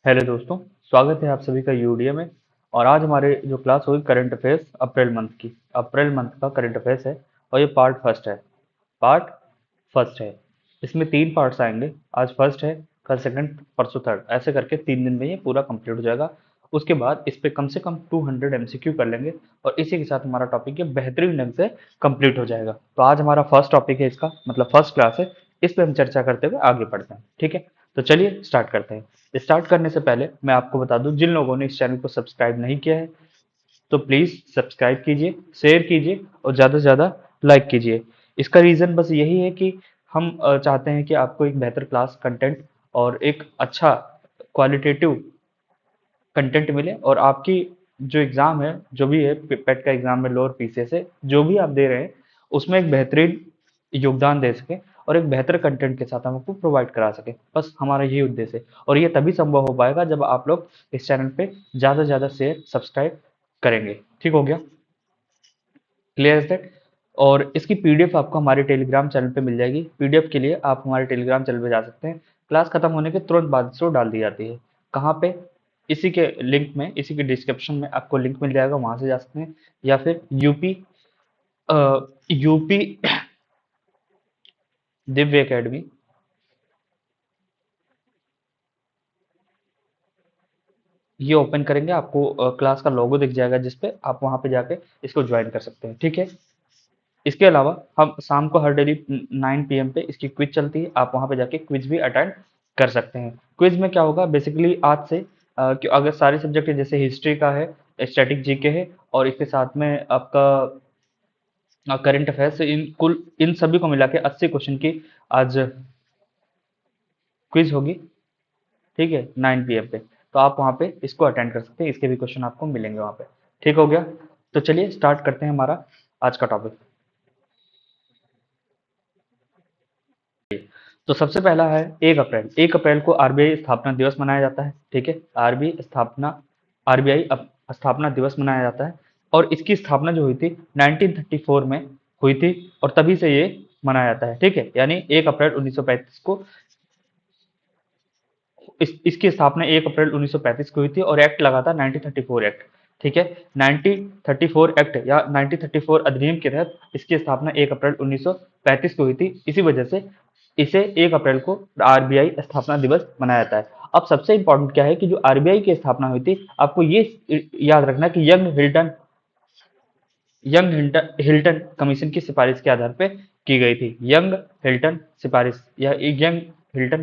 Hello दोस्तों, स्वागत है आप सभी का यूडीए में। और आज हमारे जो क्लास होगी करंट अफेयर्स अप्रैल मंथ का करंट अफेयर्स है। और ये पार्ट फर्स्ट है। इसमें तीन पार्ट्स आएंगे। आज फर्स्ट है, कल सेकंड, परसों थर्ड, ऐसे करके 3 दिन में ये पूरा कंप्लीट हो जाएगा। उसके बाद इस पे कम से कम 200 एमसीक्यू कर लेंगे और इसी के साथ हमारा टॉपिक ये बेहतरीन ढंग से कंप्लीट हो जाएगा। तो आज हमारा फर्स्ट टॉपिक है, इसका मतलब फर्स्ट क्लास है। इस पे हम चर्चा करते हुए आगे बढ़ते हैं, ठीक है। तो चलिए स्टार्ट करते हैं। स्टार्ट करने से पहले मैं आपको बता दूं, जिन लोगों ने इस चैनल को सब्सक्राइब नहीं किया है तो प्लीज सब्सक्राइब कीजिए, शेयर कीजिए और ज़्यादा से ज़्यादा लाइक कीजिए। इसका रीज़न बस यही है कि हम चाहते हैं कि आपको एक बेहतर क्लास कंटेंट और एक अच्छा क्वालिटेटिव कंटेंट मिले और आपकी जो एग्ज़ाम है, जो भी है पेट का एग्ज़ाम में लोअर पीसीएस है, जो भी आप दे रहे हैं उसमें एक बेहतरीन योगदान दे सकें और एक बेहतर कंटेंट के साथ हम आपको प्रोवाइड करा सकें। बस हमारा यही उद्देश्य है और ये तभी संभव हो पाएगा जब आप लोग इस चैनल पे ज़्यादा से ज़्यादा शेयर सब्सक्राइब करेंगे। ठीक हो गया? Clear is that? और इसकी पीडीएफ आपको हमारे टेलीग्राम चैनल पे मिल जाएगी। पीडीएफ के लिए आप हमारे टेलीग्राम चैनल पे जा सकते हैं। क्लास खत्म होने के तुरंत बाद इसको डाल दी जाती है। कहाँ पे? इसी के लिंक में, इसी के डिस्क्रिप्शन में आपको लिंक मिल जाएगा, वहां से जा सकते हैं। या फिर यूपी दिव्य एकेडमी, ये ओपन करेंगे, आपको क्लास का लोगो दिख जाएगा जिसपे आप वहां पे जाके इसको ज्वाइन कर सकते हैं, ठीक है। इसके अलावा हम शाम को हर डेली 9 PM पे इसकी क्विज चलती है, आप वहां पे जाके क्विज भी अटेंड कर सकते हैं। क्विज में क्या होगा, बेसिकली आज से कि अगर सारे सब्जेक्ट जैसे हिस्ट्री का है, स्टैटिक जीके है और इसके साथ में आपका करंट अफेयर्स, इन सभी को मिला के 80 क्वेश्चन की आज क्विज होगी, ठीक है, 9 PM पे। तो आप वहाँ पे इसको अटेंड कर सकते हैं, इसके भी क्वेश्चन आपको मिलेंगे वहाँ पे। ठीक हो गया? तो चलिए स्टार्ट करते हैं हमारा आज का टॉपिक। तो सबसे पहला है 1 अप्रैल। 1 अप्रैल को आरबीआई स्थापना दिवस मनाया जाता है, ठीक है। आरबीआई स्थापना दिवस मनाया जाता है और इसकी स्थापना जो हुई थी 1934 में हुई थी और तभी से ये मनाया जाता है, ठीक है। यानी 1 अप्रैल 1935 को इसकी स्थापना 1 अप्रैल 1935 को हुई थी और एक्ट लगा था 1934 एक्ट, ठीक है। 1934 एक्ट या 1934 अधिनियम के तहत इसकी स्थापना 1 अप्रैल 1935 को हुई थी। इसी वजह से इसे 1 अप्रैल को आरबीआई स्थापना दिवस मनाया जाता है। अब सबसे इंपॉर्टेंट क्या है कि जो आरबीआई की स्थापना हुई थी, आपको ये याद रखना कि यंग हिल्टन कमीशन की सिफारिश के आधार पे की गई थी। यंग हिल्टन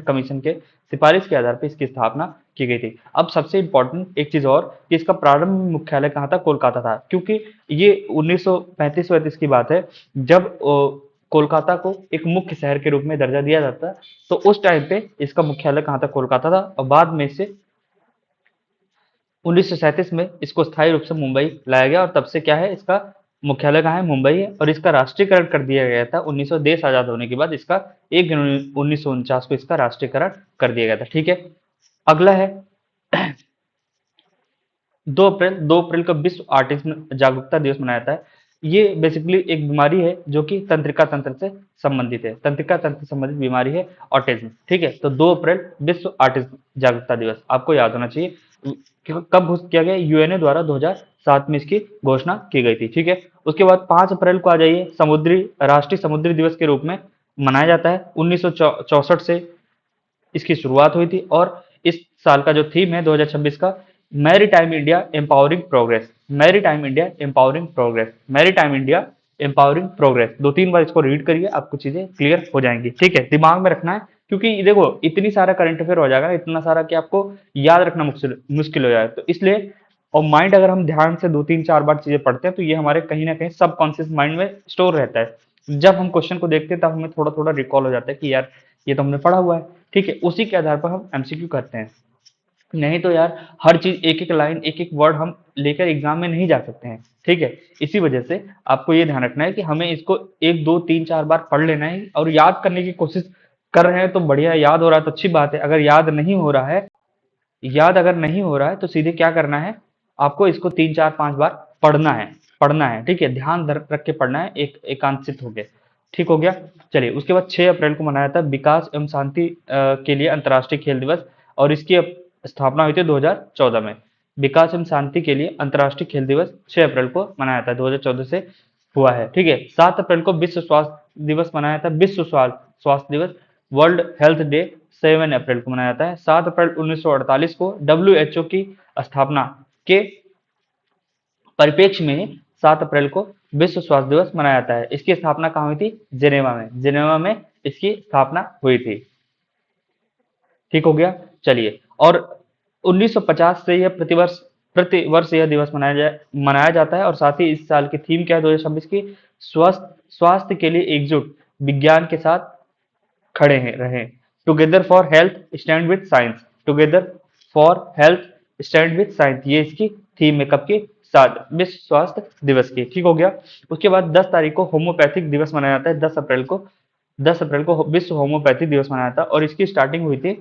कमीशन के सिफारिश के आधार पे इसकी स्थापना की गई थी। अब सबसे इंपॉर्टेंट एक चीज और कि इसका प्रारंभ मुख्यालय कहाँ था? कोलकाता था, क्योंकि ये 1935-35 की बात है जब कोलकाता को एक मुख्य शहर के रूप में दर्जा दिया जाता। तो उस टाइम पे इसका मुख्यालय कहाँ था? कोलकाता था। और बाद में इसे 1937 में इसको स्थायी रूप से मुंबई लाया गया और तब से क्या है, इसका मुख्यालय कहाँ है? मुंबई है। और इसका राष्ट्रीयकरण कर दिया गया था 1900 देश आजाद होने के बाद। इसका 1 जनवरी 1949 को इसका राष्ट्रीयकरण कर दिया गया था, ठीक है। अगला है 2 अप्रैल को विश्व ऑटिज्म जागरूकता दिवस मनाया जाता है। ये बेसिकली एक बीमारी है जो कि तंत्रिका तंत्र से संबंधित है। तंत्रिका तंत्र से संबंधित बीमारी है ऑटिज्म, ठीक है। तो 2 अप्रैल विश्व ऑटिज्म जागरूकता दिवस आपको याद होना चाहिए। कब घोषित किया गया? यूएनए द्वारा 2007 में इसकी घोषणा की गई थी, ठीक है। उसके बाद 5 अप्रैल को आ जाइए, राष्ट्रीय समुद्री दिवस के रूप में मनाया जाता है। 1964 से इसकी शुरुआत हुई थी और इस साल का जो थीम है 2026 का, maritime India empowering progress. Maritime India empowering progress 2-3 बार इसको रीड करिए, आपको चीजें क्लियर हो जाएंगी, ठीक है। दिमाग में रखना है क्योंकि देखो इतनी सारा करंट अफेयर हो जाएगा, इतना सारा कि आपको याद रखना मुश्किल मुश्किल हो जाए, तो इसलिए। और माइंड अगर हम ध्यान से 2-3-4 बार चीजें पढ़ते हैं तो ये हमारे कहीं ना कहीं सबकॉन्शियस माइंड में स्टोर रहता है। जब हम क्वेश्चन को देखते हैं तब हमें थोड़ा थोड़ा रिकॉल हो जाता है कि यार ये तो हमने पढ़ा हुआ है, ठीक है। उसी के आधार पर हम एमसीक्यू करते हैं। नहीं तो यार हर चीज एक एक लाइन एक एक वर्ड हम लेकर एग्जाम में नहीं जा सकते हैं, ठीक है। इसी वजह से आपको ये ध्यान रखना है कि हमें इसको 1 2 3 4 बार पढ़ लेना है और याद करने की कोशिश कर रहे हैं तो बढ़िया, याद हो रहा है तो अच्छी बात है। अगर याद अगर नहीं हो रहा है तो सीधे क्या करना है, आपको इसको 3 4 5 बार पढ़ना है, ठीक है। ध्यान रख के पढ़ना है, एक एकांशित हो गया, ठीक हो गया। चलिए उसके बाद 6 अप्रैल को मनाया था विकास एवं शांति के लिए अंतर्राष्ट्रीय खेल दिवस। और इसकी स्थापना हुई थी 2014 में। विकास एवं शांति के लिए अंतर्राष्ट्रीय खेल दिवस 6 अप्रैल को मनाया था, 2014 से हुआ है। ठीक है, 7 अप्रैल को विश्व स्वास्थ्य दिवस मनाया था, विश्व स्वास्थ्य दिवस। वर्ल्ड हेल्थ डे 7 अप्रैल को मनाया जाता है। 7 अप्रैल 1948 को WHO की स्थापना के परिप्रेक्ष्य में ही 7 अप्रैल को विश्व स्वास्थ्य दिवस मनाया जाता है। इसकी स्थापना कहाँ हुई थी? जिनेवा में। जिनेवा में इसकी स्थापना हुई थी। ठीक हो गया। चलिए, और 1950 से यह प्रति वर्ष यह दिवस मनाया जाता है। और साथ ही इस साल की थीम क्या है 2026 की? स्वास्थ्य के लिए एकजुट, विज्ञान के साथ खड़े हैं रहें। Together for health stand with science. Together for health stand with science, ये इसकी थीम है। कब की? विश्व स्वास्थ्य दिवस की। ठीक हो गया। उसके बाद 10 तारीख को होम्योपैथिक दिवस मनाया जाता है। 10 अप्रैल को विश्व होम्योपैथिक दिवस मनाया था। और इसकी स्टार्टिंग हुई थी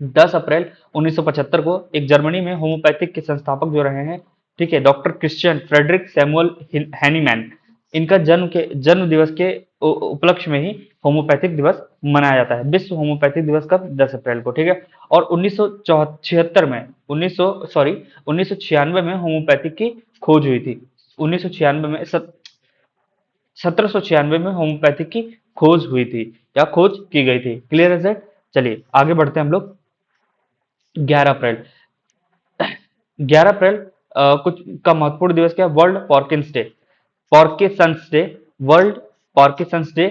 10 अप्रैल 1975 को। एक जर्मनी में होम्योपैथिक के संस्थापक जो रहे हैं, ठीक है, doctor Christian Friedrich Samuel Hahnemann, इनका जन्म दिवस के उपलक्ष्य में ही होम्योपैथिक दिवस मनाया जाता है। विश्व होम्योपैथिक दिवस कब? 10 अप्रैल को। ठीक है। और 1976 में 1996 में होम्योपैथिक की खोज हुई थी। 1996 में 1796 में होम्योपैथिक की खोज हुई थी या खोज की गई थी। क्लियर है सर? चलिए आगे बढ़ते हैं हम लोग। 11 अप्रैल 11 अप्रैल कुछ का महत्वपूर्ण दिवस क्या है? World Parkinson's day. Parkinson's day, world Parkinson's day.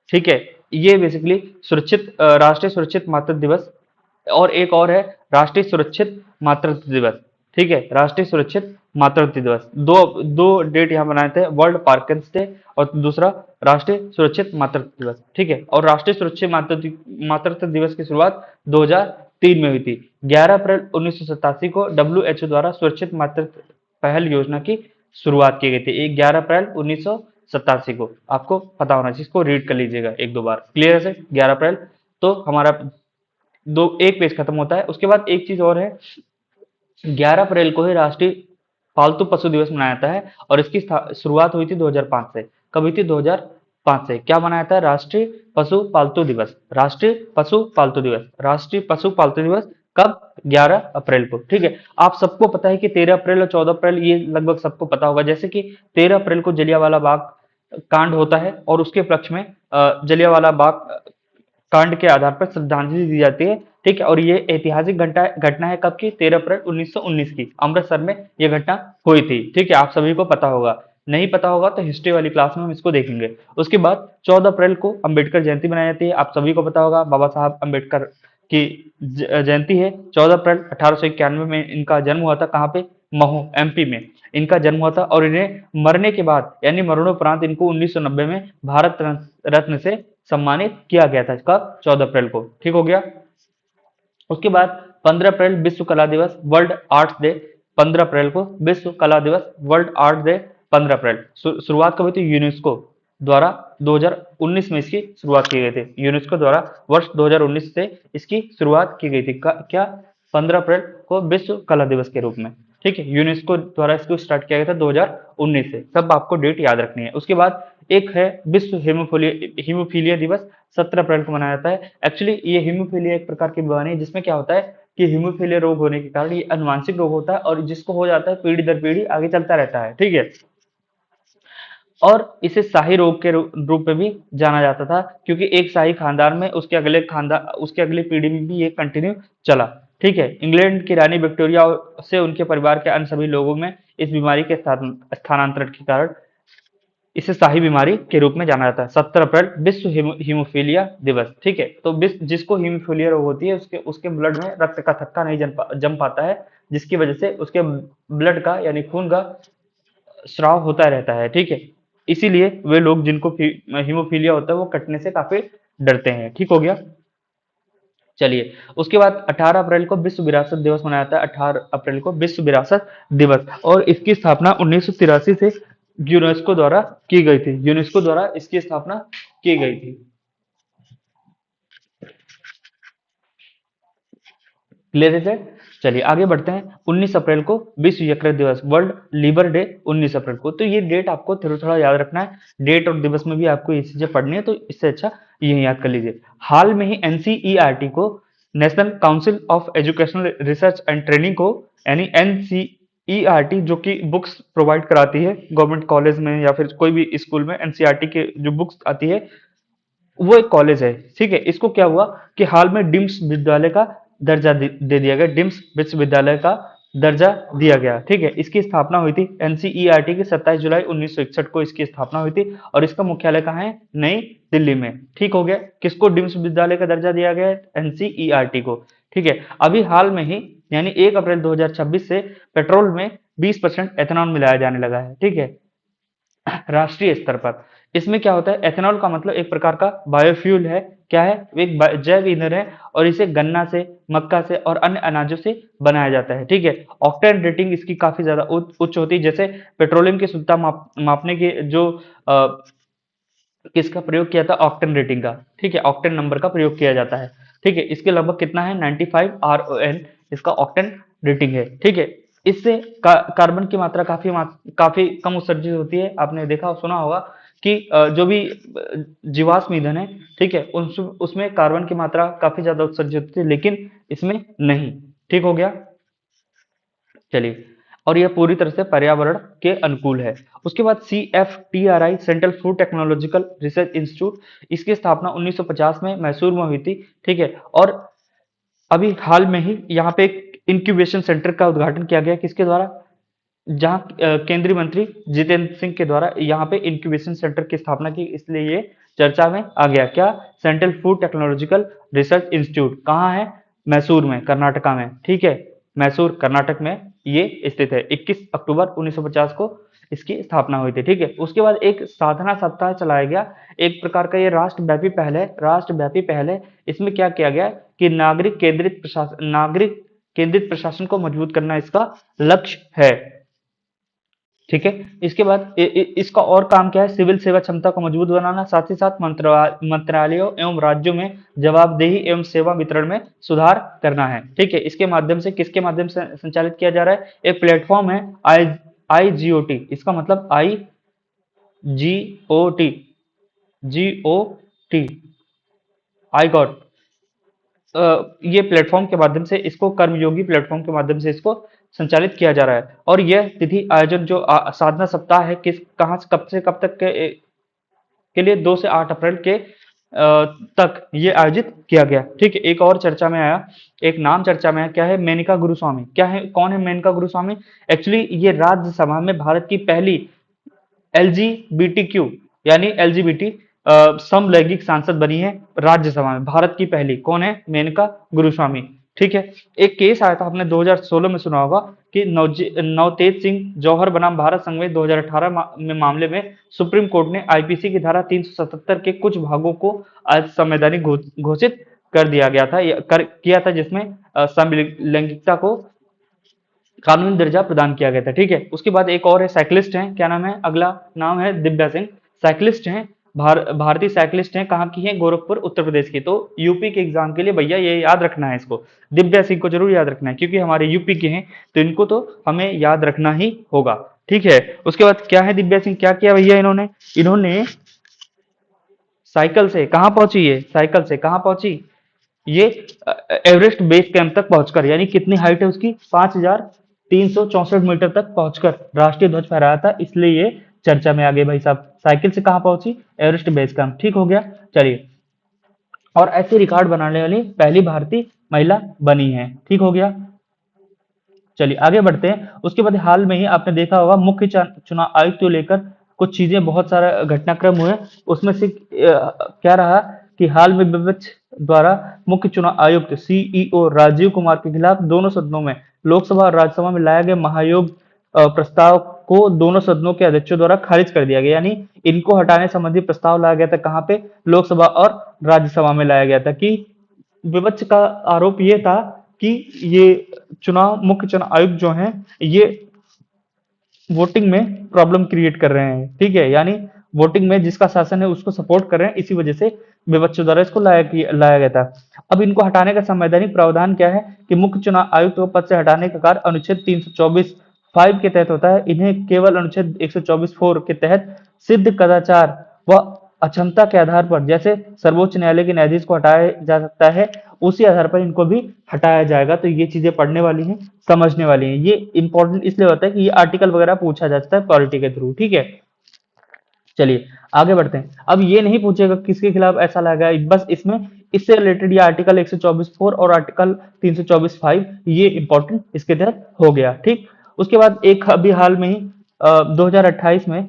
ठीक है, ये बेसिकली राष्ट्रीय सुरक्षित मातृत्व दिवस। और एक और है राष्ट्रीय सुरक्षित मातृत्व दिवस। ठीक है, राष्ट्रीय सुरक्षित मातृत्व दिवस। दो दो डेट यहाँ बनाए थे, वर्ल्ड पार्किंसंस डे और दूसरा राष्ट्रीय सुरक्षित मातृत्व दिवस। ठीक है, और राष्ट्रीय सुरक्षित मातृत्व दिवस की शुरुआत 2003 में हुई थी। 11 अप्रैल 1987 को WHO द्वारा सुरक्षित मातृत्व पहल योजना की शुरुआत की गई थी। 11 अप्रैल 1987 को, आपको पता होना चाहिए, इसको रीड कर लीजिएगा एक दो बार। क्लियर है सर? 11 अप्रैल तो हमारा एक पेज खत्म होता है। उसके बाद एक चीज और है, 11 अप्रैल को ही राष्ट्रीय पालतू पशु दिवस मनाया जाता है। और इसकी शुरुआत हुई थी 2005 से। कब हुई थी? 2005 से। क्या मनाया था? राष्ट्रीय पशु पालतू दिवस। राष्ट्रीय पशु पालतू दिवस। राष्ट्रीय पशु पालतू दिवस कब? 11 अप्रैल को। ठीक है, आप सबको पता है कि 13 अप्रैल और 14 अप्रैल ये लगभग सबको पता होगा। जैसे कि 13 अप्रैल को जलियांवाला बाग कांड होता है और उसके पक्ष में जलियांवाला बाग कांड के आधार पर श्रद्धांजलि दी जाती है। ठीक है, और ये ऐतिहासिक घटना है। कब की? 13 अप्रैल 1919 की, अमृतसर में ये घटना हुई थी। ठीक है, आप सभी को पता होगा। नहीं पता होगा तो हिस्ट्री वाली क्लास में हम इसको देखेंगे। उसके बाद 14 अप्रैल को अंबेडकर जयंती मनाई जाती है। आप सभी को पता होगा, बाबा साहब अंबेडकर की जयंती है। 14 अप्रैल 1891 में इनका जन्म हुआ था। कहाँ पे? महू, MP में इनका जन्म हुआ था। और इन्हें मरने के बाद यानी मरणोपरांत इनको 1990 में भारत रत्न से सम्मानित किया गया था। कब? 14 अप्रैल को। ठीक हो गया। उसके बाद 15 अप्रैल विश्व कला दिवस, वर्ल्ड आर्ट्स डे। 15 अप्रैल को विश्व कला दिवस, वर्ल्ड आर्ट डे। 15 अप्रैल शुरुआत कब हुई थी? यूनेस्को द्वारा 2019 में इसकी शुरुआत की गई थी। यूनेस्को द्वारा वर्ष 2019 से इसकी शुरुआत की गई थी। क्या? 15 अप्रैल को विश्व कला दिवस के रूप में। ठीक है, यूनेस्को द्वारा इसको स्टार्ट किया गया था 2019 से। सब आपको डेट याद रखनी है। उसके बाद एक है विश्व हीमोफीलिया दिवस, 17 अप्रैल को मनाया जाता है। एक्चुअली ये हीमोफीलिया एक प्रकार की बीमारी है जिसमें क्या होता है कि हीमोफीलिया रोग होने के कारण ये अनुवांशिक रोग होता है और जिसको हो जाता है पीढ़ी दर पीढ़ी आगे चलता रहता है। ठीक है, और इसे शाही रोग के रूप में भी जाना जाता था, क्योंकि एक शाही खानदान में उसके अगले पीढ़ी में भी ये कंटिन्यू चला। ठीक है, इंग्लैंड की रानी विक्टोरिया से उनके परिवार के अन्य सभी लोगों में इस बीमारी के स्थानांतरण के कारण इसे शाही बीमारी के रूप में जाना जाता है। 17 अप्रैल विश्व हीमोफीलिया दिवस। ठीक है, तो जिसको हीमोफीलिया रोग होती है उसके ब्लड में रक्त का थक्का नहीं जम पाता है, जिसकी वजह से उसके ब्लड का यानी खून का स्राव होता रहता है। ठीक है, इसीलिए वे लोग जिनको हीमोफीलिया होता है वो कटने से काफी डरते हैं। ठीक हो गया। चलिए, उसके बाद 18 अप्रैल को विश्व विरासत दिवस मनाया जाता है। 18 अप्रैल को विश्व विरासत दिवस, और इसकी स्थापना 1983 से यूनेस्को द्वारा की गई थी। यूनेस्को द्वारा इसकी स्थापना की गई थी। क्लियर है सर? चलिए आगे बढ़ते हैं। 19 अप्रैल को विश्व यकृत दिवस, वर्ल्ड लिवर डे 19 अप्रैल को। तो ये डेट आपको थोड़ा थोड़ा याद रखना है। डेट और दिवस में भी आपको ये चीजें पढ़नी है, तो इससे अच्छा ये याद कर लीजिए। हाल में ही NCERT को national council of educational research and training को, यानी NCERT, जो कि बुक्स प्रोवाइड कराती है गवर्नमेंट कॉलेज में या फिर कोई भी स्कूल में, NCERT के जो बुक्स आती है वो एक कॉलेज है। ठीक है, इसको क्या हुआ कि हाल में डिम्स विश्वविद्यालय का दर्जा दे दिया गया, डिम्स विश्वविद्यालय का दर्जा दिया गया। ठीक है, इसकी स्थापना हुई थी NCERT की 27 जुलाई 1961 को इसकी स्थापना हुई थी और इसका मुख्यालय कहाँ है? नई दिल्ली में। ठीक हो गया, किसको डिम्स विश्वविद्यालय का दर्जा दिया गया है? NCERT को। ठीक है, अभी हाल में ही यानी 1 अप्रैल 2026 से पेट्रोल में 20% एथेनॉल मिलाया जाने लगा है। ठीक है, राष्ट्रीय स्तर पर। इसमें क्या होता है? एथेनॉल का मतलब एक प्रकार का बायोफ्यूल है। क्या है? एक जैव ईंधन है और इसे गन्ना से, मक्का से और अन्य अनाजों से बनाया जाता है। ठीक है, ऑक्टेन रेटिंग इसकी काफी ज्यादा उच्च होती है। जैसे पेट्रोलियम की शुद्धता मापने के जो किसका प्रयोग किया था? ऑक्टेन रेटिंग का। ठीक है, ऑक्टेन नंबर का प्रयोग किया जाता है। ठीक है, इसके लगभग कितना है? 95 RON इसका ऑक्टेन रेटिंग है। ठीक है, इससे कार्बन की मात्रा काफी कम उत्सर्जित होती है। आपने देखा सुना होगा कि जो भी जीवाश्म ईंधन है, ठीक है, उसमें कार्बन की मात्रा काफी ज्यादा उत्सर्जित होती है, लेकिन इसमें नहीं। ठीक हो गया, चलिए। और यह पूरी तरह से पर्यावरण के अनुकूल है। उसके बाद CFTRI, central food technological research institute, इसकी स्थापना 1950 में मैसूर में हुई थी। ठीक है, और अभी हाल में ही यहाँ पे एक इंक्यूबेशन सेंटर का उद्घाटन किया गया। किसके द्वारा? जहाँ केंद्रीय मंत्री जितेंद्र सिंह के द्वारा यहाँ पे इंक्यूबेशन सेंटर की स्थापना की, इसलिए ये चर्चा में आ गया। क्या? Central food technological research institute कहाँ है? मैसूर में, कर्नाटका में। ठीक है, मैसूर कर्नाटक में ये स्थित है। 21 अक्टूबर 1950 को इसकी स्थापना हुई थी। ठीक है, उसके बाद एक साधना सप्ताह चलाया गया। एक प्रकार का ये राष्ट्रव्यापी पहल है। इसमें क्या किया गया कि नागरिक केंद्रित प्रशासन को मजबूत करना इसका लक्ष्य है। ठीक है, इसके बाद इसका और काम क्या है? सिविल सेवा क्षमता को मजबूत बनाना, साथ ही साथ मंत्रालयों एवं राज्यों में जवाबदेही एवं सेवा वितरण में सुधार करना है। ठीक है, इसके माध्यम से, किसके माध्यम से संचालित किया जा रहा है? एक प्लेटफॉर्म है IGOT, इसका मतलब IGOT, GOT, आई गॉट। ये प्लेटफॉर्म के माध्यम से इसको, कर्मयोगी प्लेटफॉर्म के माध्यम से इसको संचालित किया जा रहा है। और यह तिथि आयोजन जो साधना सप्ताह है, किस कहाँ से कब तक के लिए 2 से 8 अप्रैल के तक ये आयोजित किया गया। ठीक है, एक और चर्चा में आया, एक नाम चर्चा में आया। क्या है? मेनका गुरुस्वामी। क्या है? कौन है मेनका गुरुस्वामी? एक्चुअली ये राज्यसभा में भारत की पहली LGBTQ यानी LGBT समलैंगिक सांसद बनी है राज्यसभा में, भारत की पहली। कौन है? मेनका गुरुस्वामी। ठीक है, एक केस आया था, आपने 2016 में सुना होगा कि नवतेज सिंह जौहर बनाम भारत संघ में 2018 में मामले में सुप्रीम कोर्ट ने IPC की धारा 377 के कुछ भागों को असंवैधानिक घोषित कर दिया गया था, किया था, जिसमें समलैंगिकता को कानूनी दर्जा प्रदान किया गया था। ठीक है, उसके बाद एक और है, साइक्लिस्ट हैं। क्या नाम है? अगला नाम है दिव्या सिंह। साइक्लिस्ट हैं, भारतीय साइक्लिस्ट हैं। कहाँ की है? गोरखपुर, उत्तर प्रदेश की। तो यूपी के एग्जाम के लिए भैया ये याद रखना है, इसको दिव्या सिंह को जरूर याद रखना है, क्योंकि हमारे यूपी के हैं तो इनको तो हमें याद रखना ही होगा। ठीक है, उसके बाद क्या है? दिव्या सिंह क्या किया भैया इन्होंने? इन्होंने साइकिल से कहाँ पहुंची? है साइकिल से कहाँ पहुंची? ये एवरेस्ट बेस कैंप तक पहुंचकर, यानी कितनी हाइट है उसकी? 5364 मीटर तक पहुंचकर राष्ट्रीय ध्वज फहराया था, इसलिए ये चर्चा में आ गए भाई साहब। साइकिल से कहां पहुंची? Everest base camp. ठीक हो गया, चलिए। और ऐसे रिकॉर्ड बनाने वाली पहली भारतीय महिला बनी है। ठीक हो गया, चलिए आगे बढ़ते हैं। उसके बाद हाल में ही आपने देखा होगा, मुख्य चुनाव आयुक्त को लेकर कुछ चीजें, बहुत सारा घटनाक्रम हुए। उसमें से क्या रहा कि हाल में विपक्ष द्वारा मुख्य चुनाव आयुक्त CEO राजीव कुमार के खिलाफ दोनों सदनों में, लोकसभा और राज्यसभा में लाया गया महायोग प्रस्ताव को दोनों सदनों के अध्यक्षों द्वारा खारिज कर दिया गया। यानी इनको हटाने संबंधी प्रस्ताव लाया गया था, कहाँ पे? लोकसभा और राज्यसभा में लाया गया था। कि विपक्ष का आरोप ये था कि ये मुख्य चुनाव आयुक्त जो हैं, ये वोटिंग में प्रॉब्लम क्रिएट कर रहे हैं। ठीक है, यानी वोटिंग में जिसका शासन है उसको सपोर्ट कर रहे हैं, इसी वजह से विपक्ष द्वारा इसको लाया गया था। अब इनको हटाने का संवैधानिक प्रावधान क्या है कि मुख्य चुनाव आयुक्त को पद से हटाने का कार्य अनुच्छेद 324(5) के तहत होता है। इन्हें केवल अनुच्छेद 124(4) के तहत सिद्ध कदाचार व अक्षमता के आधार पर जैसे सर्वोच्च न्यायालय के न्यायाधीश को हटाया जा सकता है, उसी आधार पर इनको भी हटाया जाएगा। तो ये चीजें पढ़ने वाली हैं, समझने वाली हैं। ये इंपॉर्टेंट इसलिए होता है कि ये आर्टिकल वगैरह पूछा जा सकता है पॉलिटी के थ्रू, ठीक है। चलिए आगे बढ़ते हैं। अब ये नहीं पूछेगा किसके खिलाफ ऐसा लगा है, बस इसमें इससे रिलेटेड ये आर्टिकल 124(4) और आर्टिकल 324(5) ये इंपॉर्टेंट इसके तहत हो गया, ठीक। उसके बाद एक अभी हाल में ही 2028 में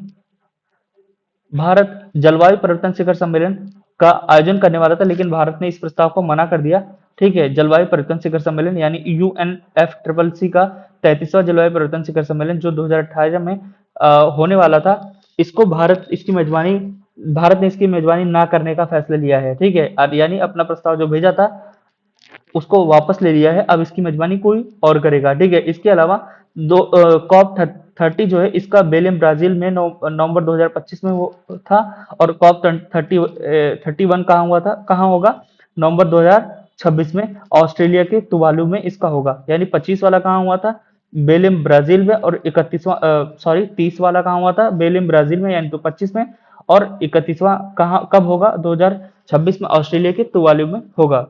भारत जलवायु परिवर्तन शिखर सम्मेलन का आयोजन करने वाला था, लेकिन भारत ने इस प्रस्ताव को मना कर दिया, ठीक है। जलवायु परिवर्तन शिखर सम्मेलन यानी UNFCCC का 33वां जलवायु परिवर्तन शिखर सम्मेलन जो 2018 में होने वाला था, इसको भारत ने इसकी मेजबानी ना करने का फैसला लिया है, ठीक है। यानी अपना प्रस्ताव जो भेजा था उसको वापस ले लिया है, अब इसकी मेजबानी कोई और करेगा, ठीक है। इसके अलावा कॉप 30 जो है इसका बेलेम ब्राजील में नवंबर 2025 में वो था, और कॉप 31 कहाँ होगा, नवंबर 2026 में ऑस्ट्रेलिया के तुवालू में इसका होगा। यानी 25 वाला कहाँ हुआ था, बेलेम ब्राजील में, और 30 वाला कहाँ हुआ था, बेलेम ब्राजील में यानी तो 25 में, और 31वां कहाँ कब होगा, 2026 में ऑस्ट्रेलिया के तुवालू में होगा।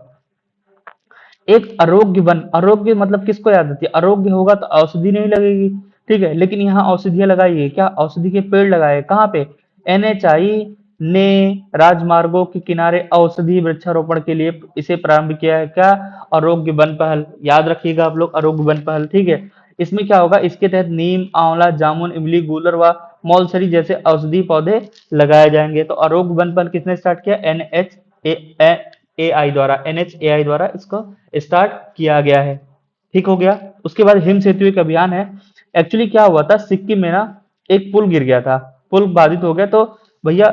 एक आरोग्य वन, आरोग्य मतलब किसको याद आती है, आरोग्य होगा तो औषधि नहीं लगेगी, ठीक है। लेकिन यहाँ औषधियां लगाई है, क्या औषधि के पेड़ लगाए, कहाँ पे, NHI ने राजमार्गों के किनारे औषधि वृक्षारोपण के लिए इसे प्रारंभ किया है, क्या, आरोग्य वन पहल, याद रखिएगा आप लोग, आरोग्य वन पहल, ठीक है। इसमें क्या होगा, इसके तहत नीम, आंवला, जामुन, इमली, गूलर व मौलसरी जैसे औषधि पौधे लगाए जाएंगे। तो आरोग्य वन पहल किसने स्टार्ट किया, NHAI द्वारा इसको स्टार्ट किया गया है, ठीक हो गया। उसके बाद हिम सेतु एक अभियान है। एक्चुअली क्या हुआ था, सिक्किम में ना एक पुल गिर गया था, पुल बाधित हो गया, तो भैया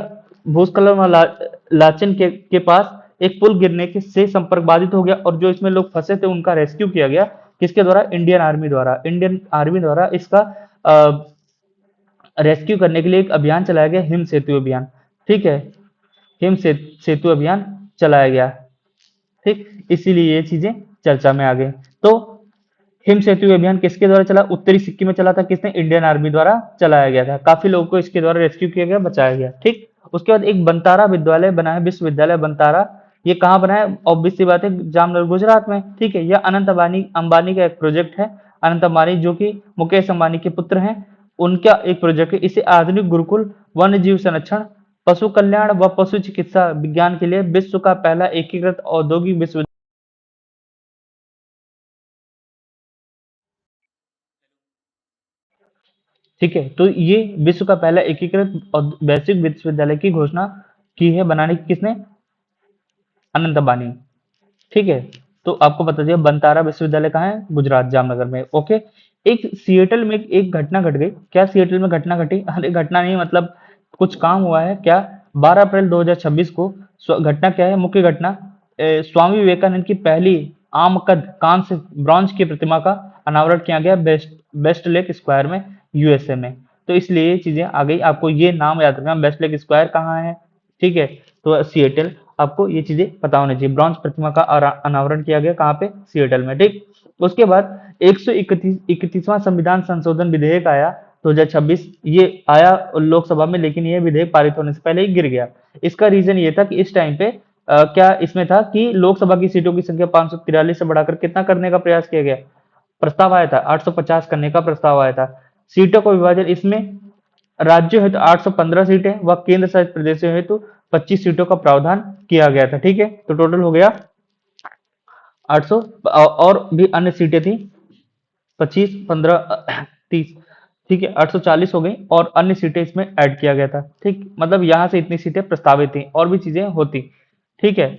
भूस्खलन लाचन के पास एक पुल गिरने के से संपर्क बाधित हो गया, और जो इसमें लोग फंसे थे उनका रेस्क्यू किया गया, किसके द्वारा, इंडियन आर्मी द्वारा इसका रेस्क्यू करने के लिए एक अभियान चलाया गया, हिम सेतु अभियान, ठीक है। सेतु अभियान चलाया गया, ठीक, इसीलिए ये चीजें चर्चा में आ गई। तो हिम सेतु अभियान किसके द्वारा चला, उत्तरी सिक्किम में चला था, किसने, इंडियन आर्मी द्वारा चलाया गया था। काफी लोगों को इसके द्वारा रेस्क्यू किया गया, बचाया गया, ठीक। उसके बाद एक बंतारा विद्यालय बना है, विश्वविद्यालय बंतारा, ये कहाँ बना है, ऑब्वियस सी बात है, जामनगर गुजरात में, ठीक है। यह अनंत अंबानी का एक प्रोजेक्ट है। अनंत अंबानी जो कि मुकेश अंबानी के पुत्र हैं, उनका एक प्रोजेक्ट है। इसे आधुनिक गुरुकुल, वन्य जीव संरक्षण, पशु कल्याण व पशु चिकित्सा विज्ञान के लिए विश्व का पहला एकीकृत औद्योगिक विश्वविद्यालय, ठीक है। तो ये विश्व का पहला एकीकृत वैश्विक विश्वविद्यालय की घोषणा की है, बनाने की किसने, अनंत अंबानी, ठीक है। तो आपको पता चलिए बंतारा विश्वविद्यालय कहाँ है, गुजरात, जामनगर में, ओके। एक सिएटल में एक घटना घट गई, क्या सिएटल में घटना घटी, अरे घटना नहीं मतलब कुछ काम हुआ है, क्या, 12 अप्रैल 2026 को घटना क्या है, मुख्य घटना, स्वामी विवेकानंद की पहली आमकद कांस्य ब्रॉन्ज की प्रतिमा का अनावरण किया गया, बेस्ट लेक स्क्वायर में, USA में। तो इसलिए ये चीजें आ गई, आपको ये नाम याद रखना, बेस्ट लेक स्क्वायर कहाँ है, ठीक है, तो सिएटल, आपको ये चीजें पता होनी चाहिए। ब्रॉन्ज प्रतिमा का अनावरण किया गया कहाँ पे, सिएटल में, ठीक। उसके बाद 131वां संविधान संशोधन विधेयक आया 2026, ये आया लोकसभा में, लेकिन ये विधेयक पारित होने से पहले ही गिर गया। इसका रीजन ये था कि इस टाइम पे क्या इसमें था कि लोकसभा की सीटों की संख्या 543 से बढ़ाकर कितना करने का प्रयास किया गया, प्रस्ताव आया था 850 करने का प्रस्ताव आया था। सीटों का विभाजन इसमें राज्यों हेतु 815 सीटें व केंद्र शासित प्रदेशों हेतु 25 सीटों का प्रावधान किया गया था, ठीक है। तो टोटल हो गया 800, और भी अन्य सीटें थी 25, 15, 30, ठीक है, 840 हो गई, और अन्य सीटें इसमें ऐड किया गया था, ठीक। मतलब यहाँ से इतनी सीटें प्रस्तावित थी, और भी चीजें होती, ठीक है।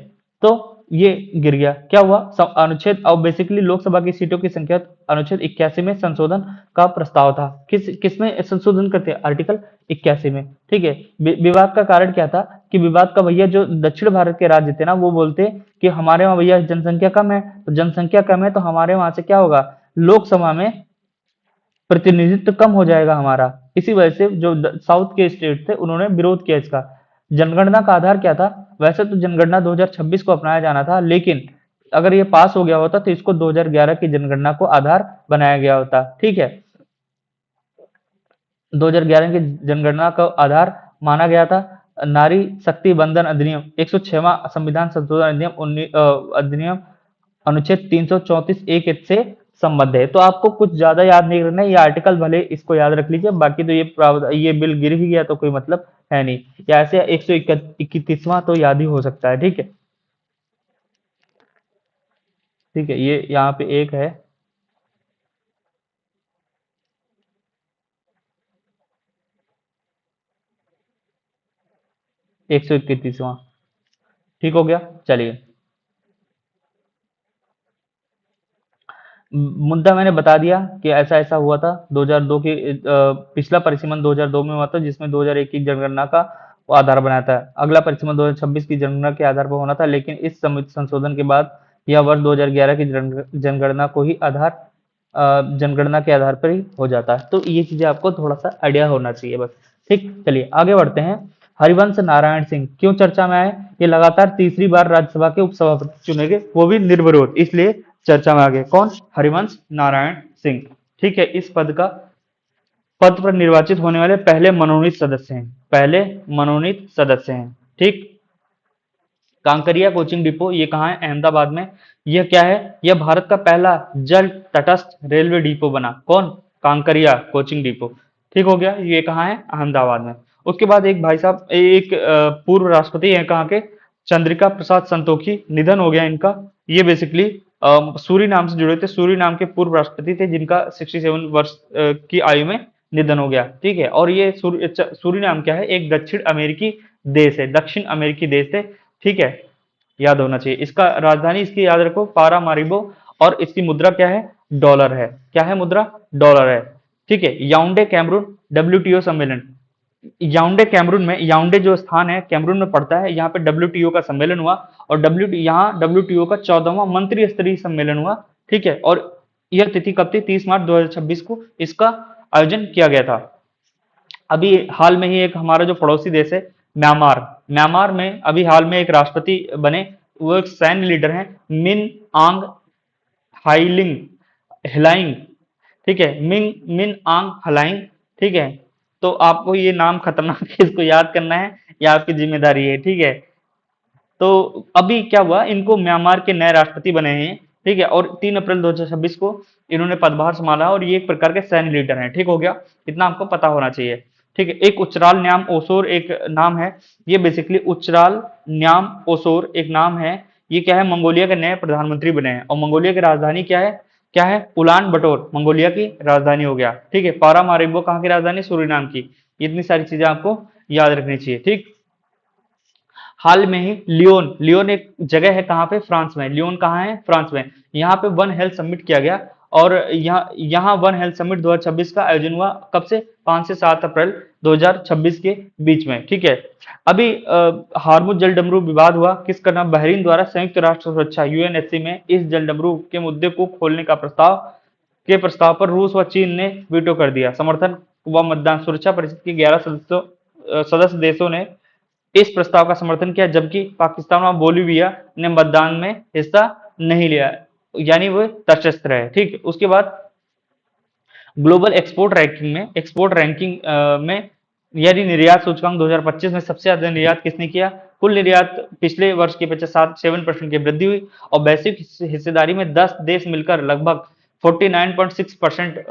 तो ये गिर गया, क्या हुआ, अनुच्छेद, और बेसिकली लोकसभा की सीटों की संख्या अनुच्छेद 81 में संशोधन का प्रस्ताव था, किसमें संशोधन करते हैं, आर्टिकल 81 में, ठीक है। विवाद का कारण क्या था, कि विवाद का भैया जो दक्षिण भारत के राज्य थे ना, वो बोलते कि हमारे वहां भैया जनसंख्या कम है, तो जनसंख्या कम है तो हमारे वहां से क्या होगा, लोकसभा में प्रतिनिधित्व कम हो जाएगा हमारा। इसी वजह से जो साउथ के स्टेट थे उन्होंने विरोध किया इसका। जनगणना का आधार क्या था, वैसे तो जनगणना 2026 को अपनाया जाना था, लेकिन अगर ये पास हो गया होता तो इसको 2011 की जनगणना को आधार बनाया गया होता, ठीक है। 2011 की जनगणना का आधार माना गया था, नारी शक्ति बंधन अधिनियम 106वां संविधान संशोधन अधिनियम अनुच्छेद 334 एक से संबद्ध है। तो आपको कुछ ज्यादा याद नहीं करना है, ये आर्टिकल भले इसको याद रख लीजिए, बाकी तो ये बिल गिर ही गया तो कोई मतलब है नहीं, या ऐसे 131वां तो याद ही हो सकता है। ठीक है, ठीक है, ये यहाँ पे एक है, 131वां। ठीक हो गया, चलिए। मुद्दा मैंने बता दिया कि ऐसा ऐसा हुआ था 2002 के पिछला परिसीमन 2002 में हुआ था, जिसमें 2001 की जनगणना का वो आधार बनाया था। अगला परिसीमन 2026 की जनगणना के आधार पर होना था, लेकिन इस संशोधन के बाद यह वर्ष 2011 की जनगणना को ही जनगणना के आधार पर ही हो जाता है। तो ये चीजें आपको थोड़ा सा आइडिया होना चाहिए बस। ठीक, चलिए आगे बढ़ते हैं। हरिवंश नारायण सिंह क्यों चर्चा में आए? ये लगातार तीसरी बार राज्यसभा के उपसभापति चुने गए, वो भी निर्विरोध, इसलिए चर्चा में आ गए। कौन? हरिवंश नारायण सिंह। ठीक है, इस पद पर निर्वाचित होने वाले पहले मनोनीत सदस्य हैं, पहले मनोनीत सदस्य हैं। ठीक, कांकरिया कोचिंग डिपो ये कहाँ है? अहमदाबाद में। यह क्या है? यह भारत का पहला जल तटस्थ रेलवे डिपो बना। कौन? Kankaria coaching depot. ठीक हो गया, ये कहाँ है? अहमदाबाद में। उसके बाद एक भाई साहब, एक पूर्व राष्ट्रपति हैं कहाँ के? चंद्रिका प्रसाद संतोखी, निधन हो गया इनका। ये बेसिकली सूरी नाम से जुड़े थे, सूरी नाम के पूर्व राष्ट्रपति थे, जिनका 67 वर्ष की आयु में निधन हो गया। ठीक है, और ये सूरी नाम क्या है? एक दक्षिण अमेरिकी देश है, दक्षिण अमेरिकी देश है। ठीक है, याद होना चाहिए। इसका राजधानी इसकी याद रखो पारामारिबो, और इसकी मुद्रा क्या है? डॉलर है। क्या है मुद्रा? डॉलर है। ठीक है, याउंडे कैमरून डब्ल्यूटीओ सम्मेलन, याउंडे कैमरून में, याउंडे जो स्थान है कैमरून में पड़ता है, यहाँ पे डब्ल्यूटीओ का सम्मेलन हुआ, और यहाँ डब्ल्यूटीओ का 14वां मंत्री स्तरीय सम्मेलन हुआ। ठीक है, और यह तिथि कब थी? 30 मार्च 2026 को इसका आयोजन किया गया था। अभी हाल में ही एक हमारा जो पड़ोसी देश है म्यांमार, म्यांमार में अभी हाल में एक राष्ट्रपति बने, वो एक सैन्य लीडर हैं, मिन आंग हाइलिंग हिलाइंग। ठीक है, मिन मिन आंग हलाइंग। ठीक है, तो आपको ये नाम खतरनाक है, इसको याद करना है, ये आपकी जिम्मेदारी है। ठीक है, तो अभी क्या हुआ, इनको म्यांमार के नए राष्ट्रपति बने हैं। ठीक है, और 3 अप्रैल 2026 को इन्होंने पदभार संभाला, और ये एक प्रकार के सैन्य लीडर हैं। ठीक हो गया, इतना आपको पता होना चाहिए। ठीक है, एक उच्चराल न्याम ओसोर एक नाम है, ये बेसिकली उच्चराल न्याम ओसोर एक नाम है। ये क्या है? मंगोलिया के नए प्रधानमंत्री बने हैं, और मंगोलिया की राजधानी क्या है? क्या है? उलान बटोर मंगोलिया की राजधानी हो गया। ठीक है, पारामारिबो कहाँ की राजधानी? सूरीनाम की। इतनी सारी चीजें आपको याद रखनी चाहिए। ठीक, हाल में ही लियोन, लियोन एक जगह है कहाँ पे? फ्रांस में। लियोन कहाँ है? फ्रांस में। यहाँ पे वन हेल्थ समिट किया गया, और यहाँ वन हेल्थ समिट 2026 का आयोजन हुआ। कब से? 5 से 7 अप्रैल 2026 के बीच में। ठीक है, अभी हार्मुज जल डमरू विवाद हुआ, किसका नाम? बहरीन द्वारा संयुक्त राष्ट्र सुरक्षा यूएनएससी में इस जल डमरू के मुद्दे को खोलने का प्रस्ताव पर रूस व चीन ने वीटो कर दिया। समर्थन व मतदान, सुरक्षा परिषद के 11 सदस्य देशों ने इस प्रस्ताव का समर्थन किया, जबकि पाकिस्तान और बोलीविया ने मतदान में हिस्सा नहीं लिया, यानी वो तटस्थ रहे। ठीक, उसके बाद ग्लोबल एक्सपोर्ट रैंकिंग में, यानी निर्यात सूचकांक 2025 में सबसे ज्यादा निर्यात किसने किया? कुल निर्यात पिछले वर्ष के 7% की वृद्धि हुई, और वैश्विक हिस्सेदारी में 10 देश मिलकर लगभग 49.6%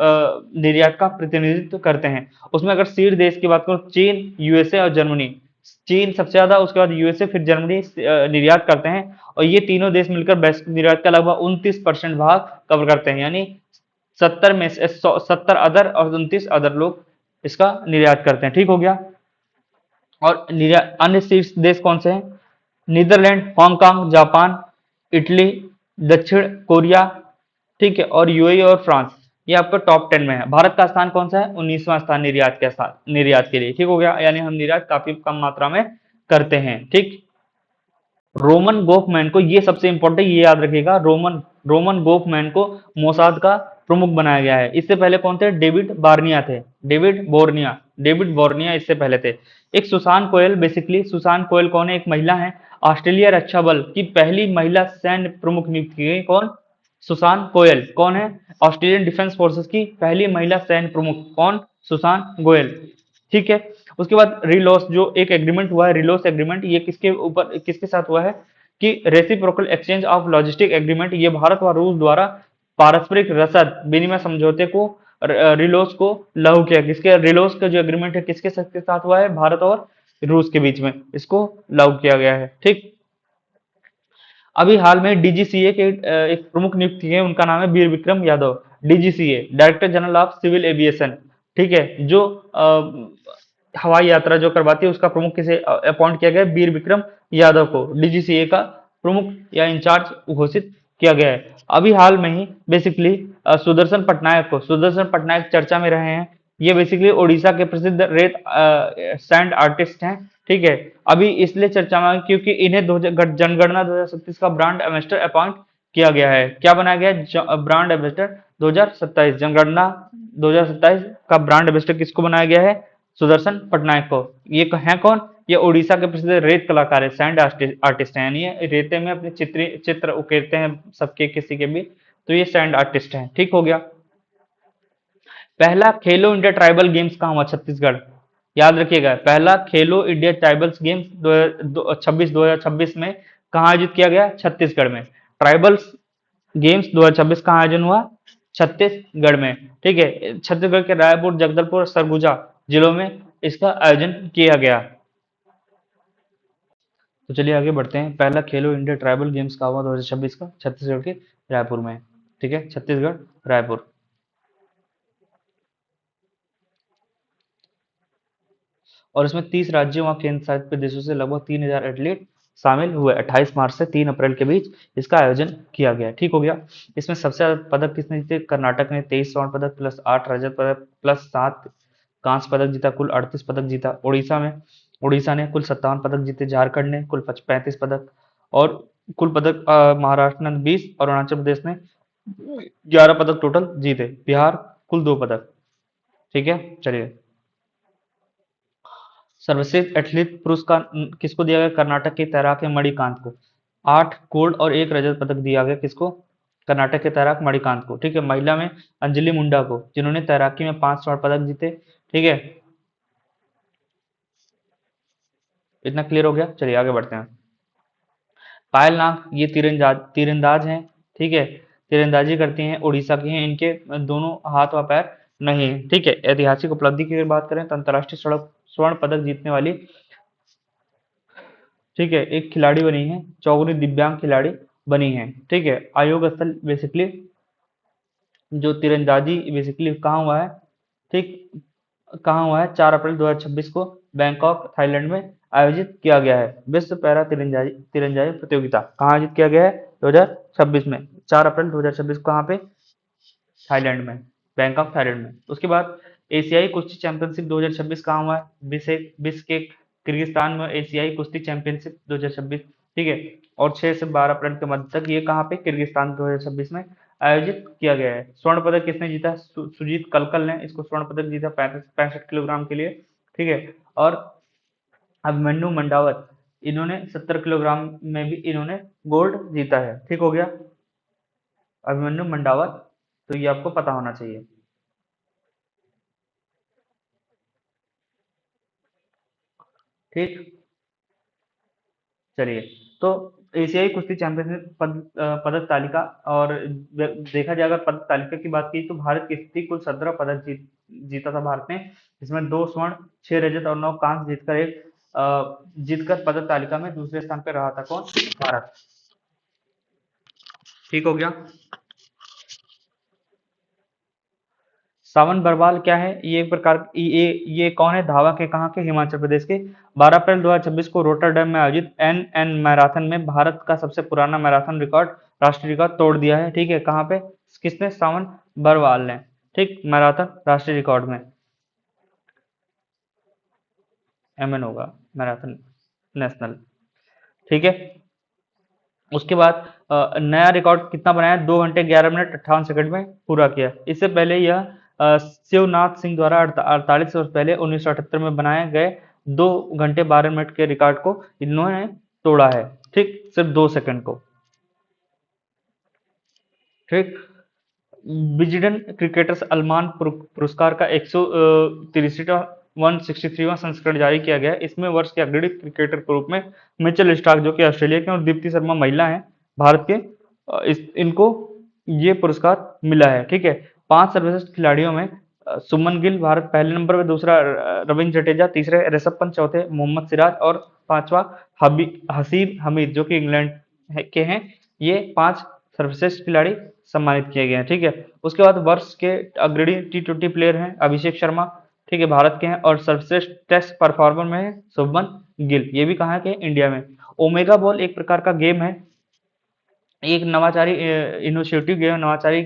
निर्यात का प्रतिनिधित्व करते हैं। उसमें अगर शीर्ष देश की बात करो, चीन, यूएसए और जर्मनी। चीन सबसे ज्यादा, उसके बाद यूएसए, फिर जर्मनी निर्यात करते हैं, और ये तीनों देश मिलकर वैश्विक निर्यात का लगभग 29% भाग कवर करते हैं, यानी 70 में से 70 अदर और 29 अदर लोग इसका निर्यात करते हैं। ठीक हो गया, और अन्य शीर्ष देश कौन से हैं? नीदरलैंड, हांगकांग, जापान, इटली, दक्षिण कोरिया। ठीक है, और यूएई और फ्रांस, ये आपका टॉप 10 में है। भारत का स्थान कौन सा है? 19वां स्थान निर्यात के साथ, निर्यात के लिए। ठीक हो गया, यानी हम निर्यात काफी कम मात्रा में करते हैं। ठीक, रोमन गोफमैन को, ये सबसे इंपॉर्टेंट, ये याद रखिएगा, रोमन गोफमैन को मोसाद का प्रमुख बनाया गया है। इससे पहले कौन थे? डेविड बार्निया थे, डेविड बोर्निया इससे पहले थे। एक सुसान कोयल, बेसिकली सुसान कोयल कौन है? एक महिला है, ऑस्ट्रेलिया रक्षा बल की पहली महिला सैन्य प्रमुख नियुक्त की गई। कौन? सुसान कोयल। कौन है? ऑस्ट्रेलियन डिफेंस फोर्सेस की पहली महिला सैन्य प्रमुख। कौन? सुसान गोयल। ठीक है, उसके बाद रिलोस जो एक एग्रीमेंट हुआ है, रिलोस एग्रीमेंट, ये किसके साथ हुआ है कि reciprocal exchange of logistic agreement, ये भारत व रूस द्वारा पारस्परिक रसद विनिमय समझौते को रिलोस को लागू किया। किसके रिलोस का जो एग्रीमेंट है किसके साथ हुआ है, भारत और रूस के बीच में इसको लागू किया गया है। ठीक, अभी हाल में डीजीसीए के एक प्रमुख नियुक्ति है, उनका नाम है Veer Vikram Yadav. DGCA director general of civil aviation, ठीक है, जो हवाई यात्रा जो करवाती है उसका प्रमुख किसे अपॉइंट किया गया है, वीर विक्रम यादव को डीजीसीए का प्रमुख या इंचार्ज घोषित किया गया है। अभी हाल में ही बेसिकली सुदर्शन पटनायक चर्चा में रहे हैं। ये बेसिकली ओडिशा के प्रसिद्ध रेत सैंड आर्टिस्ट हैं। ठीक है, अभी इसलिए चर्चा में क्योंकि इन्हें जनगणना 2027 का ब्रांड एम्बेसडर अपॉइंट किया गया है। क्या बनाया गया है, ब्रांड एम्बेसडर 2027, जनगणना 2027 का ब्रांड एम्बेसडर किसको बनाया गया है, सुदर्शन पटनायक को। ये है कौन, ये ओडिशा के प्रसिद्ध रेत कलाकार है, सैंड आर्टिस्ट हैं, यानी ये रेते में अपने चित्र उकेरते हैं सबके किसी के भी, तो ये सैंड आर्टिस्ट हैं। ठीक हो गया। पहला खेलो इंडिया ट्राइबल गेम्स कहाँ हुआ, छत्तीसगढ़। याद रखिएगा, पहला खेलो इंडिया ट्राइबल्स गेम्स 2026 में कहाँ आयोजित किया गया, छत्तीसगढ़ में। ट्राइबल्स गेम्स 2026 कहाँ आयोजन हुआ, छत्तीसगढ़ में। ठीक है, छत्तीसगढ़ के रायपुर, जगदलपुर और सरगुजा जिलों में इसका आयोजन किया गया। तो चलिए आगे बढ़ते हैं। पहला खेलो इंडिया ट्राइबल गेम्स का हुआ 2026 का, छत्तीसगढ़ के रायपुर में। ठीक है, छत्तीसगढ़ रायपुर। और इसमें 30 राज्यों व केंद्र शासित प्रदेशों से लगभग 3000 एथलीट शामिल हुए। 28 मार्च से 3 अप्रैल के बीच इसका आयोजन किया गया। ठीक हो गया। इसमें सबसे ज्यादा पदक किसने जीते, कर्नाटक ने 23 स्वर्ण पदक प्लस 8 रजत पदक प्लस 7 कांस्य पदक जीता, कुल 38 पदक जीता। उड़ीसा ने कुल 57 पदक जीते। झारखंड ने कुल 35 पदक और कुल पदक महाराष्ट्र ने 20 और अरुणाचल प्रदेश ने 11 पदक टोटल जीते। बिहार कुल 2 पदक। ठीक है, चलिए। सर्वश्रेष्ठ एथलीट पुरस्कार किसको दिया गया, कर्नाटक के तैराक है मणिकांत को। 8 गोल्ड और 1 रजत पदक दिया गया किसको, कर्नाटक के तैराक मणिकांत को। ठीक है, महिला में अंजलि मुंडा को, जिन्होंने तैराकी में 5 स्वर्ण पदक जीते। ठीक है, इतना क्लियर हो गया। चलिए आगे बढ़ते हैं। पायल नाग ये तीरंदाज हैं। ठीक है, तीरंदाजी करती हैं, उड़ीसा की हैं। इनके दोनों हाथ व पैर नहीं है। ठीक है, ऐतिहासिक उपलब्धि की अगर बात करें तो अंतर्राष्ट्रीय स्वर्ण पदक जीतने वाली, ठीक है, एक खिलाड़ी बनी है, चौगुनी दिव्यांग खिलाड़ी बनी है। ठीक है, आयोग स्थल बेसिकली जो तीरंदाजी बेसिकली कहाँ हुआ है, ठीक, कहाँ हुआ है, 4 अप्रैल 2026 को बैंकॉक थाईलैंड में आयोजित किया गया है। विश्व पैरा तीरंदाजी तीरंदाजी प्रतियोगिता कहाँ आयोजित किया गया है, 2026 में, 4 अप्रैल 2026 को। कहाँ पे, थाईलैंड में, बैंकॉक थाईलैंड में। उसके बाद एशियाई कुश्ती चैंपियनशिप 2026 कहाँ हुआ है, बिश्केक किर्गिस्तान में एशियाई कुश्ती चैंपियनशिप 2026। ठीक है, और 6 से 12 अप्रैल के मध्य तक ये कहाँ पे, किर्गिस्तान 2026 में आयोजित किया गया है। स्वर्ण पदक किसने जीता, सुजीत कलकल ने इसको स्वर्ण पदक जीता 65 किलोग्राम के लिए। ठीक है, और अभिमन्यु मंडावत, इन्होंने 70 किलोग्राम में भी इन्होंने गोल्ड जीता है। ठीक हो गया, अभिमन्यु मंडावत, तो ये आपको पता होना चाहिए। ठीक, चलिए। तो एशियाई कुश्ती चैंपियनशिप पदक तालिका, और देखा जाए अगर पदक तालिका की बात की तो भारत की स्थिति कुल 17 पदक जीता था भारत ने। इसमें 2 स्वर्ण 6 रजत और 9 कांस्य जीतकर पदक तालिका में दूसरे स्थान पर रहा था कौन, भारत। ठीक हो गया। सावन बरवाल क्या है, ये एक प्रकार ये कौन है, धावक है, कहाँ के, हिमाचल प्रदेश के। 12 अप्रैल 2026 को रोटरडैम में आयोजित एन मैराथन में भारत का सबसे पुराना मैराथन रिकॉर्ड, राष्ट्रीय रिकॉर्ड तोड़ दिया है। ठीक है, कहाँ पे, किसने, सावन बरवाल ने। ठीक, मैराथन राष्ट्रीय रिकॉर्ड में एमएन होगा, मैराथन नेशनल। ठीक है, उसके बाद नया रिकॉर्ड कितना बनाया, 2 घंटे 11 मिनट 58 सेकंड में पूरा किया। इससे पहले यह शिवनाथ सिंह द्वारा 48 वर्ष पहले 1978 में बनाए गए 2 घंटे 12 मिनट के रिकॉर्ड को इन्होंने तोड़ा है। ठीक, सिर्फ 2 सेकंड को। ठीक, विजडन क्रिकेटर्स अल्मान पुरस्कार का 130वां 163वां संस्करण जारी किया गया है। इसमें वर्ष के अग्रणी क्रिकेटर के रूप में मिचेल स्टार्क, जो कि ऑस्ट्रेलिया के, और दीप्ति शर्मा महिला हैं भारत के, इनको ये पुरस्कार मिला है। ठीक है, 5 सर्वश्रेष्ठ खिलाड़ियों में सुमन गिल भारत पहले नंबर पर, दूसरा रविंद्र जडेजा, तीसरे ऋषभ पंत, चौथे मोहम्मद सिराज और पांचवा हसीब हमीद, जो कि इंग्लैंड के हैं। ये 5 सर्वश्रेष्ठ खिलाड़ी सम्मानित किए गए हैं। ठीक है, उसके बाद वर्ष के अग्रणी T20 प्लेयर हैं अभिषेक शर्मा, ठीक है, भारत के हैं, और सर्वश्रेष्ठ टेस्ट परफॉर्मर में है शुभमन गिल, ये भी कहाँ के, इंडिया में। ओमेगा बॉल एक प्रकार का गेम है, एक नवाचारी इनिशिएटिव गेम, नवाचारी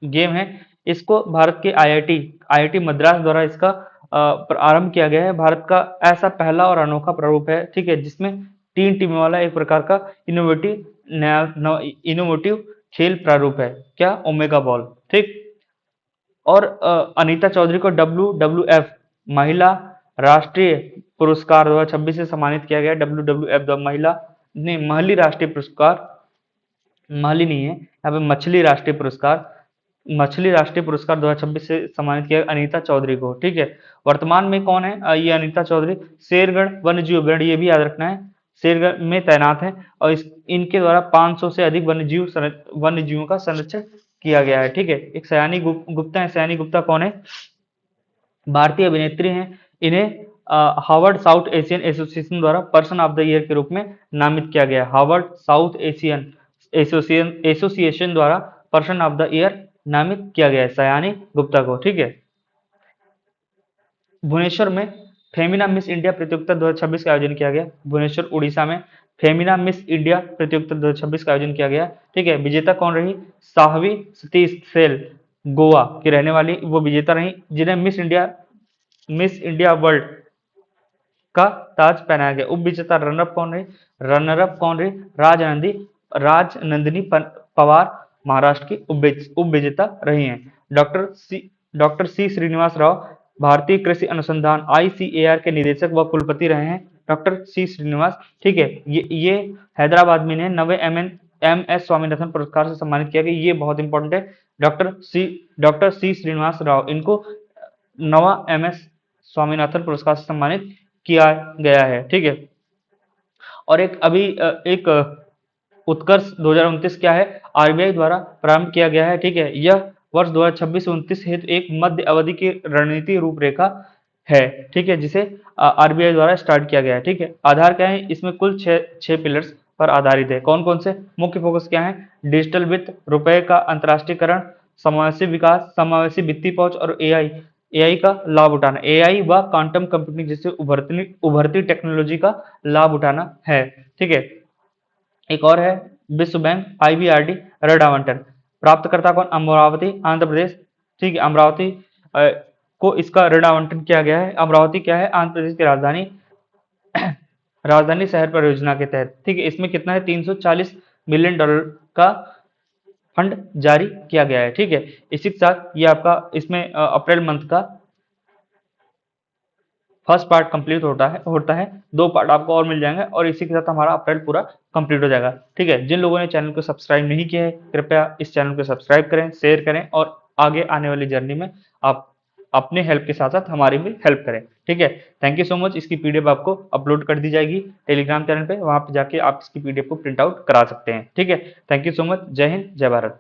गेम है। इसको भारत के आईआईटी मद्रास द्वारा इसका प्रारंभ किया गया है। भारत का ऐसा पहला और अनोखा प्रारूप है, ठीक है, जिसमें 3 टीमों वाला एक प्रकार का इनोवेटिव खेल प्रारूप है। क्या, ओमेगा बॉल। ठीक, और अनीता चौधरी को WWF महिला राष्ट्रीय पुरस्कार 2026 से सम्मानित किया गया। WWF महिला नहीं, महली राष्ट्रीय पुरस्कार, महली नहीं है यहाँ पे, मछली राष्ट्रीय पुरस्कार 2026 से सम्मानित किया अनीता चौधरी को। ठीक है, वर्तमान में कौन है ये अनीता चौधरी, शेरगढ़ वन्यजीव अभ्यारण्य, ये भी याद रखना है, शेरगढ़ में तैनात है, और इनके द्वारा 500 से अधिक वन्यजीवों का संरक्षण किया गया है। ठीक है, एक सयानी गुप्ता है। सयानी गुप्ता कौन है, भारतीय अभिनेत्री हैं। इन्हें हार्वर्ड साउथ एशियन एसोसिएशन द्वारा पर्सन ऑफ द ईयर के रूप में नामित किया गया। हार्वर्ड साउथ एशियन एसोसिएशन द्वारा पर्सन ऑफ द ईयर नामित किया गया है सयानी गुप्ता को। ठीक है, भुवनेश्वर में फेमिना मिस इंडिया प्रतियोगिता 2026 का आयोजन किया गया। भुवनेश्वर उड़ीसा में फेमिना मिस इंडिया प्रतियोगिता 2026 का आयोजन किया गया। ठीक है, विजेता कौन रही, साहवी सतीश सेल, गोवा की रहने वाली वो विजेता रही, जिन्हें मिस इंडिया वर्ल्ड का ताज पहनाया गया। उप विजेता रनरअप कौन रही, राजनंदिनी पवार महाराष्ट्र की उप विजेता रही हैं। डॉक्टर सी श्रीनिवास राव भारतीय कृषि अनुसंधान ICAR के निदेशक व कुलपति रहे हैं, डॉक्टर सी श्रीनिवास। ठीक है, ये हैदराबाद में ने नवे MS स्वामीनाथन पुरस्कार से सम्मानित किया गया। ये बहुत इंपॉर्टेंट है, डॉक्टर सी श्रीनिवास राव, इनको नवा MS स्वामीनाथन पुरस्कार से सम्मानित किया गया है। ठीक है, और एक उत्कर्ष 2029 क्या है, RBI द्वारा प्रारंभ किया गया है। ठीक है, यह वर्ष 2026-29 हेतु एक मध्य अवधि की रणनीति रूपरेखा है। ठीक है, जिसे RBI द्वारा स्टार्ट किया गया है। ठीक है, आधार क्या है, इसमें कुल 6 पिलर्स पर आधारित है। कौन कौन से मुख्य फोकस क्या है, डिजिटल वित्त, रुपए का अंतर्राष्ट्रीयकरण, समावेशी विकास, समावेशी वित्तीय पहुंच, और AI का लाभ उठाना, AI व क्वांटम कंप्यूटिंग जैसे उभरती टेक्नोलॉजी का लाभ उठाना है। ठीक है, एक और है विश्व बैंक IBRD ऋण आवंटन, प्राप्तकर्ता कौन, अमरावती आंध्र प्रदेश। ठीक है, अमरावती को इसका ऋण आवंटन किया गया है। अमरावती क्या है, आंध्र प्रदेश की राजधानी शहर परियोजना के तहत। ठीक है, इसमें कितना है, $340 मिलियन का फंड जारी किया गया है। ठीक है, इसी के साथ ये आपका इसमें अप्रैल मंथ का फर्स्ट पार्ट कंप्लीट होता है 2 पार्ट आपको और मिल जाएंगे, और इसी के साथ हमारा अप्रैल पूरा कंप्लीट हो जाएगा। ठीक है, जिन लोगों ने चैनल को सब्सक्राइब नहीं किया है, कृपया इस चैनल को सब्सक्राइब करें, शेयर करें, और आगे आने वाली जर्नी में आप अपने हेल्प के साथ साथ हमारी भी हेल्प करें। ठीक है, थैंक यू सो मच। इसकी PDF आपको अपलोड कर दी जाएगी टेलीग्राम चैनल पे, वहां पे जाके आप इसकी PDF को प्रिंट आउट करा सकते हैं। ठीक है, थैंक यू सो मच। जय हिंद, जय भारत।